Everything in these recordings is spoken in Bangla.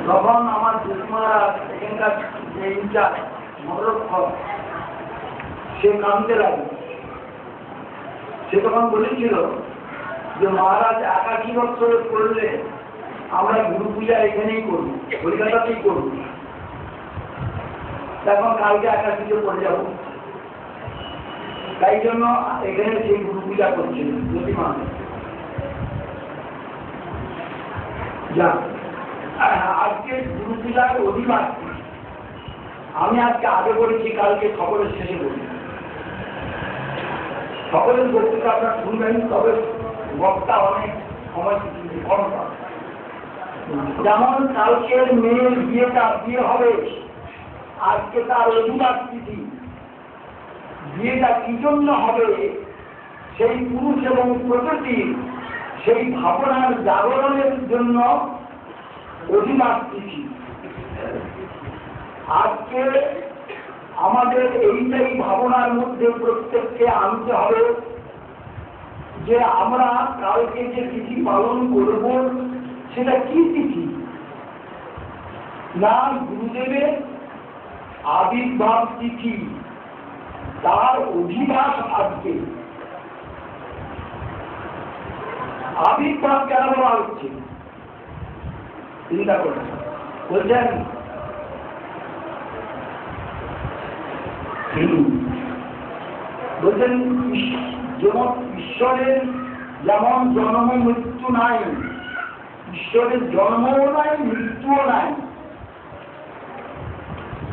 তখন আমার জেঠিমারা এখানকার যে ইনচার্জ মরক্ষক সে কাঁদতে লাগে। সে তখন বলেছিল যে মহারাজ একাশী বৎসরে করলে আমরা গুরু পূজা এখানেই করবো, কলকাতাতেই করবো। তখন কালকে একাশীতে পড়ে যাবো, তাই জন্য এখানে সেই গুরু পূজা করছিল জেঠিমা। যা আজকে গুরু পূজার অধিবাস আমি আজকে আগে বলেছি, কালকে খবরের শেষে বলি। সকলের বক্তৃতা আপনারা শুনবেন, তবে বক্তা অনেক সময় কম পাবে। যেমন কালকের মেয়ের বিয়ে হবে, আজকে তার অধিবাস তিথি। বিয়েটা কি জন্য হবে, সেই পুরুষ এবং প্রকৃতির সেই ভাবনার জাগরণের জন্য অধিবাস তিথি। আজকে আমাদের এইটাই ভাবনার মধ্যে প্রত্যেককে আনতে হবে যে আমরা কালকে যে তিথি পালন করব সেটা কি তিথি? না গুরুদেবের আবির্ভাব তিথি, তার অধিবাস আজকে। আবির্ভাব কেন বলা হচ্ছে চিন্তা করে বলছেন, বলছেন যেমন ঈশ্বরের যেমন জন্ম মৃত্যু নাই, ঈশ্বরের জন্মও নাই মৃত্যুও নাই,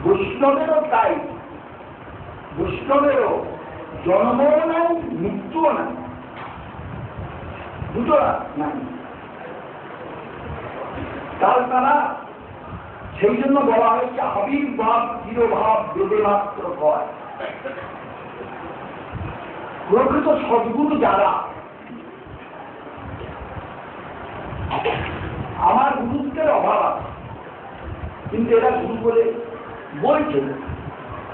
বৈষ্ণবেরও তাই। বৈষ্ণবেরও জন্মও নাই মৃত্যুও নাই, দুটো নাই। তারা সেই জন্য বলা হয়েছে আবির্ভাব চিরভাব বেদে মাত্র হয়। প্রকৃত সদ্গুরু যারা, আমার গুরুত্বের অভাব আছে, কিন্তু এরা গুরু বলে বলছে,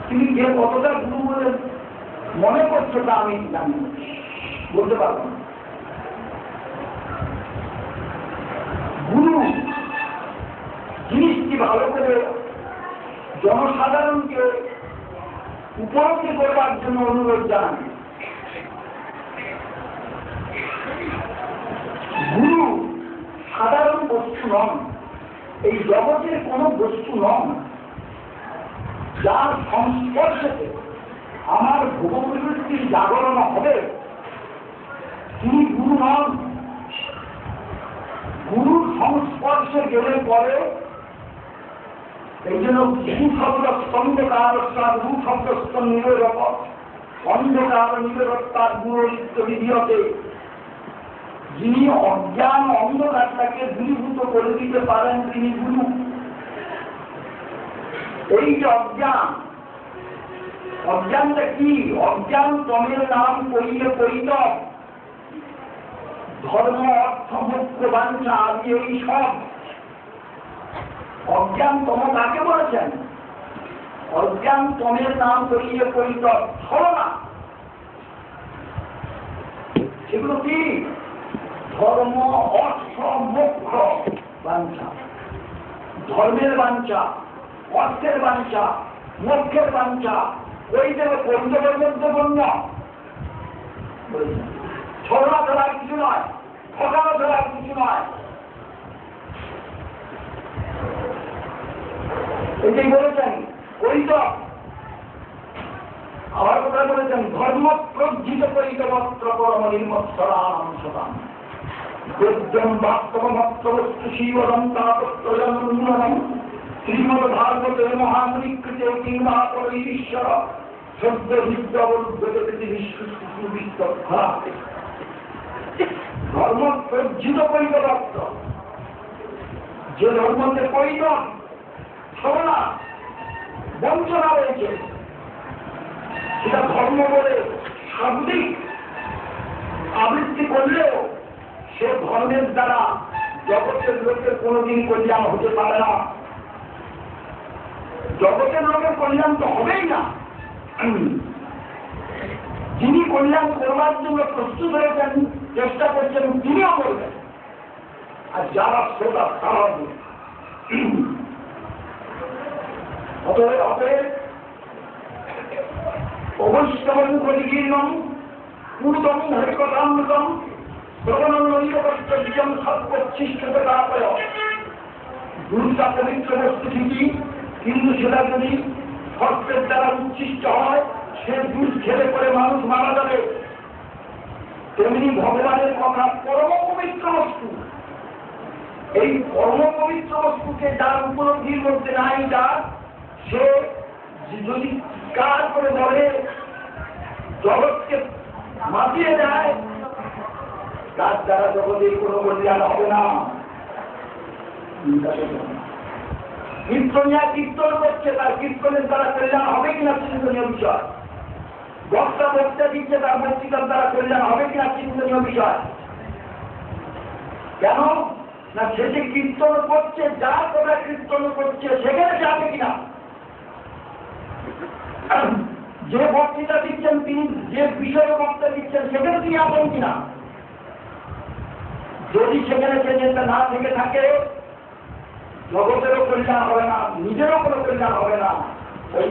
তিনি যে কতটা গুরু বলে মনে করছো তা আমি জানি বলতে পারবো না। গুরু জিনিসটি ভালো করে জনসাধারণকে উপলব্ধি করবার জন্য অনুরোধ জানান। গুরু সাধারণ বস্তু নন, এই জগতের কোন বস্তু নন, যার সংস্পর্শে আমার ভোগপ্রবৃত্তির জাগরণ হবে তিনি গুরু নন। গুরুর সংস্পর্শে গেলে পরে, এই জন্য গুরু শব্দ অন্ধকার, গুরু শব্দ নিরোধক, অন্ধকার নিরোধতার গুরু বিধিয়তে, যিনি অজ্ঞান অন্ধকারটাকে দূরীভূত করে দিতে পারেন তিনি গুরু। এই যে অজ্ঞানটা কি? অজ্ঞান তমের নাম করিলে পরিতপ, ধর্ম অর্থ মোক্ষ বাঞ্ছা আদি এই সব। অজ্ঞান তম কাকে বলেছেন? অজ্ঞান তমের নাম করিলে পরিতপ, ছলনা। সেগুলো কি? ধর্ম অর্থ মোক্ষ বাঞ্ছা, ধর্মের বাঞ্ছা, অর্থের বাঞ্ছা, মোক্ষের বাঞ্ছা, ওই দেবে পরিচয়ের মধ্যে বন্য। ছলনা ছাড়া কিছু নয়, ঠকানো ছাড়া কিছু নয়। এটাই বলেছেন পরিচয়। আবার কথা বলেছেন ধর্ম প্রজ্জিত পরিচয়ত্র পরম নির্মৎসরাম সদাম বেদ্যম বাস্তবমত্র বস্তু শিবরম তাপত্রজন্ম শ্রীমদ ভাগবতের মহামৃকৃতে কিংবা ঈশ্বর সদ্য ধর্ম প্রজ্জিত পরিচয়ত্র, যে ধর্মকে পরিচয় ছলনা বঞ্চনা রয়েছে, সেটা ধর্ম বলে শাব্দিক আবৃত্তি করলেও সে ধর্মের দ্বারা জগতের লোকের কোনোদিন কল্যাণ হতে পারে না। জগতের লোকের কল্যাণ তো হবেই না। যিনি কল্যাণ করবার জন্য প্রস্তুত হয়েছেন, চেষ্টা করছেন, তিনিও করবেন। আর যারা শ্রোতা তারা অতএব অবশ্যম প্রতিকীর্ণম পূর্বম হরিকথামৃতম শ্রবণম সর্বচ্ছিষ্টতাপয়। গুরুটা পবিত্র বস্তু ঠিকই, কিন্তু সেটা যদি সত্যের দ্বারা উচ্ছিষ্ট হয়, সে দুধ খেলে করে মানুষ মারা যাবে। তেমনি ভগবানের কথা পরম পবিত্র বস্তু। এই পরম পবিত্র বস্তুকে যার উপলব্ধির মধ্যে নাই, যার সে যদি কাজ করে বলে জগৎকে মাতিয়ে যায়, তার দ্বারা জগতের কোনো কল্যাণ হবে না। কীর্তনিয়া কীর্তন করছে, তার কীর্তনের দ্বারা কল্যাণ হবে কিনা চিন্তনীয় বিষয়। বক্তা বক্তা দিচ্ছে, তার বক্তৃতার দ্বারা কল্যাণ হবে কিনা চিন্তনীয় বিষয়। কেন না সে যে কীর্তন করছে, যার কথা কীর্তন করছে সেখানে যাবে কিনা। যে বক্তৃতা দিচ্ছেন তিনি যে বিষয়ে বক্তা দিচ্ছেন সেখানে তিনি আসেন কিনা। যদি সেখানে সে যেটা না থেকে থাকে, জগতেরও কল্যাণ হবে না, নিজেরও কোনো কল্যাণ হবে না। ওই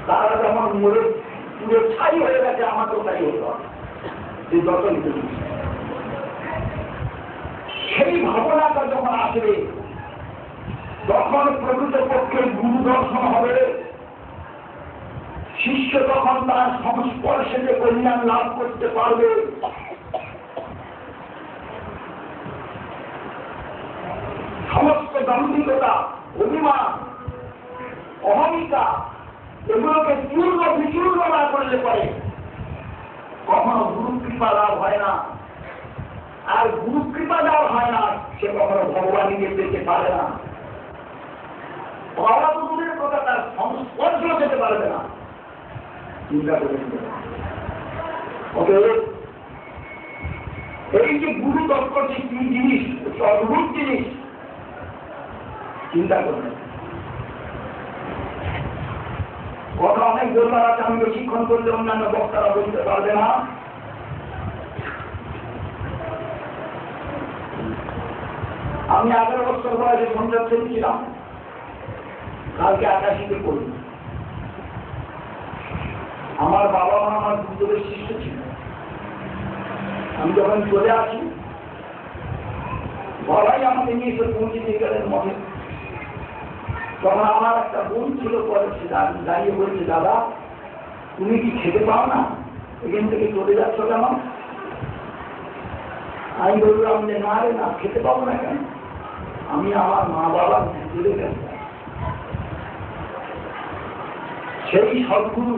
তারা যেমন মরে পুরো ছাই হয়ে গেছে, আমাকেও তাই হতো। যে যত সেই ভাবনাটা যখন আসবে, তখন প্রকৃতপক্ষে গুরু দর্শন হবে। শিষ্য তখন তার সংস্পর্শে যে কল্যাণ লাভ করতে পারবে। সমস্ত দাম্ভিকতা, অভিমান, অহমিকা এগুলোকে চূর্ণ বিচূর্ণ না করলে পরে কখনো গুরু কৃপা লাভ হয় না। আর গুরু কৃপা লাভ হয় না, সে কখনো ভগবানকে পেতে পারে না। গুরুদের কথা তার সংস্পর্শ যেতে পারবে না। চিন্তা করে এই যে গুরু তত্ত্ব যে কি জিনিস, অদ্ভুত জিনিস, চিন্তা করবেন। কথা অনেক দরকার আছে, আমি প্রশিক্ষণ করলে অন্যান্য বক্তারা বলতে পারবে না। আমি 11 বছর বয়সে সন্ন্যাসী ছিলাম, কালকে 81-তে পড়ি। আমার বাবা মা আমার গুরুদেবের শিষ্য ছিল। আমি যখন চলে আসি, বাবাই আমাকে নিয়ে এসে পৌঁছে দিয়ে গেলেন মঠে। তখন আমার একটা বোন ছিল, পরে দাঁড়িয়ে বলছে, দাদা তুমি কি খেতে পাও না, এখান থেকে চলে যাচ্ছ কেন? আমি বললাম যে না রে, না খেতে পাবো না কেন, আমি আমার মা বাবা চলে গেছি। সেই সদ্গুরু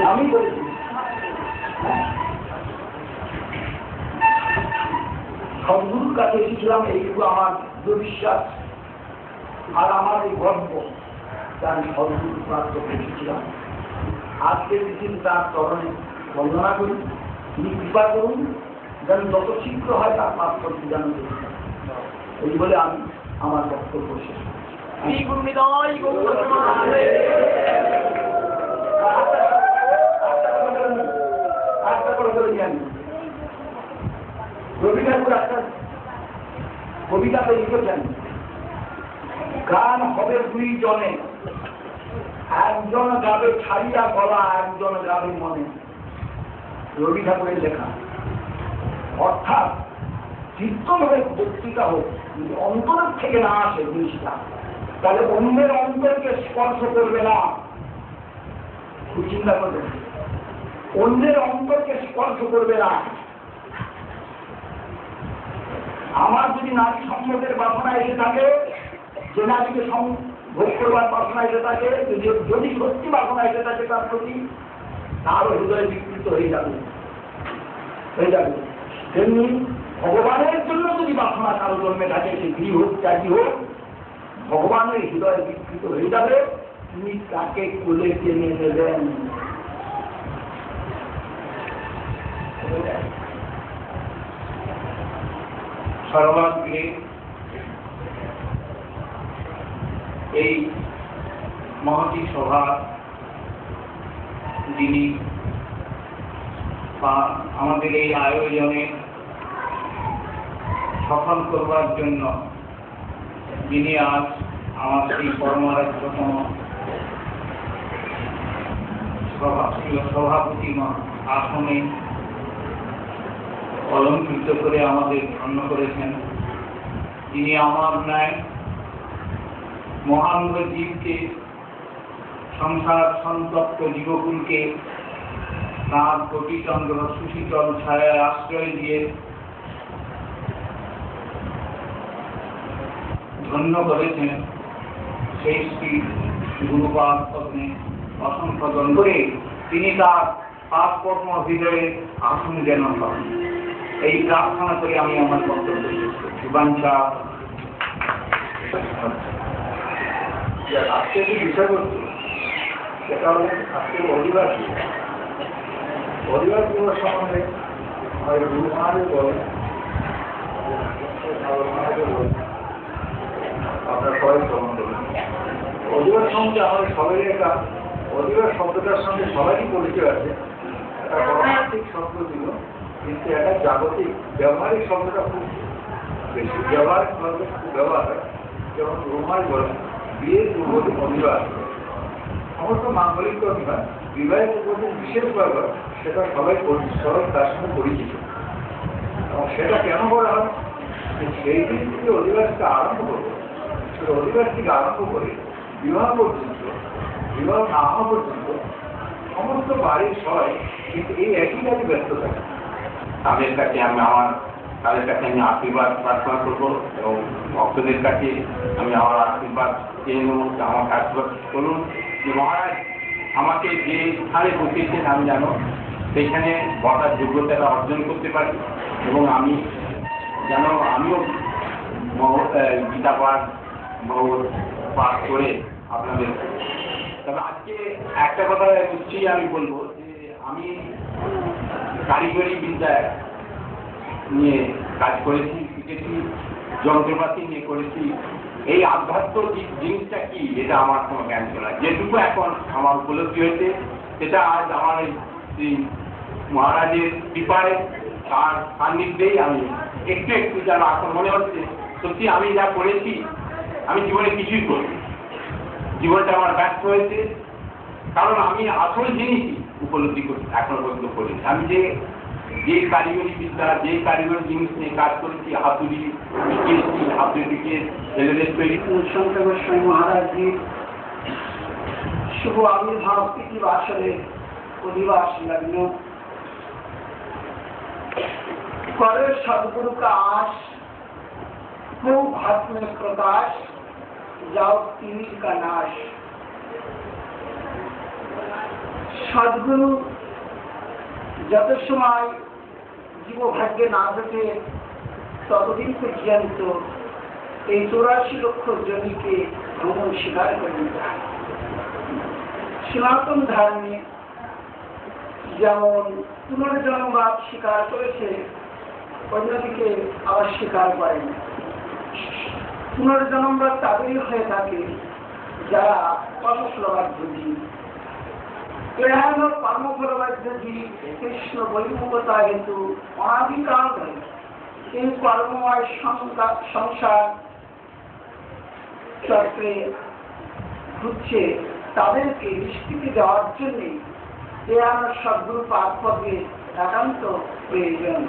আমি বলেছি সদ্গুরুর কাছে এসেছিলাম, এইটুকু আমার বিশ্বাস আর আমার এই গর্ব, তার সদ্গুরু প্রাপ্ত এসেছিলাম। আজকে পৃথিবী তার চরণে বন্দনা করি, তিনি কৃপা করুন যেন যত শীঘ্র হয় তার প্রাপ্ত জানান। এই বলে আমি আমার বক্তব্য শেষ করছি। রবি ঠাকুর একটা কবিতাতে লিখেছেন, গান হবে 2 জনে, একজন গাবে ছাড়িয়া গলা, একজন গাবে মনে। রবি ঠাকুরের লেখা। অর্থাৎ চিত্তভাবে বক্তৃতা হোক, অন্তরের থেকে না আসে জিনিসটা, তাহলে অন্যের অন্তরকে স্পর্শ করবে না। খুব চিন্তা করবে, অন্যের অন্তরকে স্পর্শ করবে না। আমার যদি নারী সম্পদের বাসনা এসে থাকে, যে নারীকে ভোগ করবার বাসনা এসে থাকে, যদি সত্যি বাসনা এসে থাকে তার প্রতি, তারও হৃদয় বিকৃত হয়ে যাবে। তেমনি ভগবানের জন্য যদি বাসনা কারো জন্মে থাকে, সে গৃহ হোক ত্যাগী হোক, ভগবানের হৃদয় বিকৃত হয়ে যাবে। তিনি তাকে কোলে টেনে নেবেন। সর্বাগ্রে এই মহতী সভা যিনি আমাদের এই আয়োজনে সফল করবার জন্য যিনি আজ আমার সেই কর্মরাজ্যতম সভাপতি আসনে অলঙ্কৃত করে আমাদের ধন্য করেছেন, যিনি আমার ন্যায় মহাঙ্গ জীবকে, সংসার সন্তপ্ত জীবকুলকে তাঁর কোটিচন্দ্র সুশীতল ছায়ায় আশ্রয় দিয়ে ধন্য করেছেন, সেই শ্রী গুরুপাদ পদ্মে অসংখ্য দণ্ড করে তিনি তার পাপ কর্ম হৃদয়ে আসন যেন হন, এই প্রার্থনা করে আমি আমার বক্তব্য শেষ করছি। বাঞ্ছা আজকে যে বিষয়বস্তু সেটা হলো আজকে অধিবাসী দিবস সম্বন্ধে গুরু মহাদেব বলেন, আপনার সবাই শ্রবণ করবেন। অধিবাস সম্বন্ধে আমাদের সবাই একটা অধিবাস শব্দটার সঙ্গে সবারই পরিচয় আছে, একটা পারমার্থিক শব্দ ছিল, কিন্তু একটা জাগতিক ব্যবহারিক শব্দটা খুব বেশি ব্যবহারিক শব্দ খুব ব্যবহার হয়। যেমন রোমাল বলেন বিয়ের পূর্বদিন অধিবাস, সমস্ত মাঙ্গলিক অধিবাস বিবাহের পূর্বদিন বিশেষভাবে সেটা সবাই তার সঙ্গে পরিচিত। এবং সেটা কেন করা হয়, সেই দিন থেকে অধিবাসকে আরম্ভ করবো, সেই অধিবাস থেকে আরম্ভ করে বিবাহ পর্যন্ত, বিবাহ না হওয়া পর্যন্ত সমস্ত বাড়ির সবাই কিন্তু এই একই কাজে ব্যস্ত থাকে। তাদের কাছে আমি আশীর্বাদ প্রার্থনা করবো এবং ভক্তদের কাছে আমি আমার আশীর্বাদ চেয়ে নেব, আমাকে আশীর্বাদ করুন যে মহারাজ আমাকে যে স্থানে বসিয়েছেন আমি জানো সেখানে বলার যোগ্যতাটা অর্জন করতে পারি এবং আমি যেন আমিও গীতা পাঠ পাঠ করে আপনাদের। তবে আজকে একটা কথা নিশ্চয়ই আমি বলবো যে আমি কারিগরি বিদ্যায় নিয়ে কাজ করেছি, শিখেছি, যন্ত্রপাতি নিয়ে করেছি। এই আধ্যাত্মিক জিনিসটা কি এটা আমার কোনো জ্ঞান ছিল না। যেটুকু এখন আমার উপলব্ধি হয়েছে সেটা আজ আমার শ্রী মহারাজের কৃপায় তার সান্নিধ্যেই আমি একটু একটু যেন এখন মনে হচ্ছে সত্যি আমি যা করেছি আমি জীবনে কিছুই করি, জীবনটা আমার ব্যর্থ হয়েছে, কারণ আমি আসল জিনিসই উপলব্ধি করি এখনো পর্যন্ত করেছি। আমি যে কারিগরি বিদ্যা, যে কারিগরি জিনিস নিয়ে কাজ করেছি, হাতুড়ি শিখিয়েছি, হাতুড়ি শিখিয়ে ছেলেদের তৈরি। শঙ্কর গোস্বামী মহারাজজির শুভ আবির্ভাব তিথি আসলে অধিবাস लग्न करे सदगुरु का आश हो भात में प्रकाश जाओ तिमिर का नाश। सदगुरु যত সময় জীব ভাগ্যে না ঘটে ততদিন পর্যন্ত এই 84 লক্ষ জনিকে ভ্রমণ স্বীকার করে নিতে হয়। সনাতন ধর্মে যেমন পুনর্জন্মবাদ স্বীকার করেছে, অন্যদিকে আবার স্বীকার করেন। পুনর্জন্মবাদ তাদেরই হয়ে থাকে যারা কর্মফলবাদী। এরা হল কর্মফলবাদী কৃষ্ণ বৈমুখতা হেতু অনাদিকাল ধরে এই কর্মময় সংসার চক্রে ঘুরছে, তাদেরকে নিষ্কৃতি দেওয়ার জন্যে আমার সদ্গুরু পাদপদে একান্ত প্রয়োজন।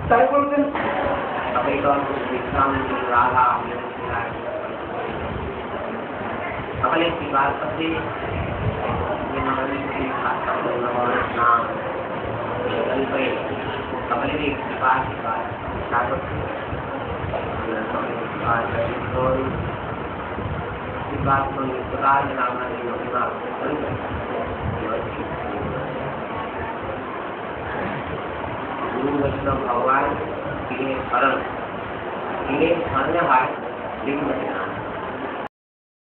তাই বলতেন সকলে বিবাহ করতে সকলের गुरु वैष्णव भगवान शरण है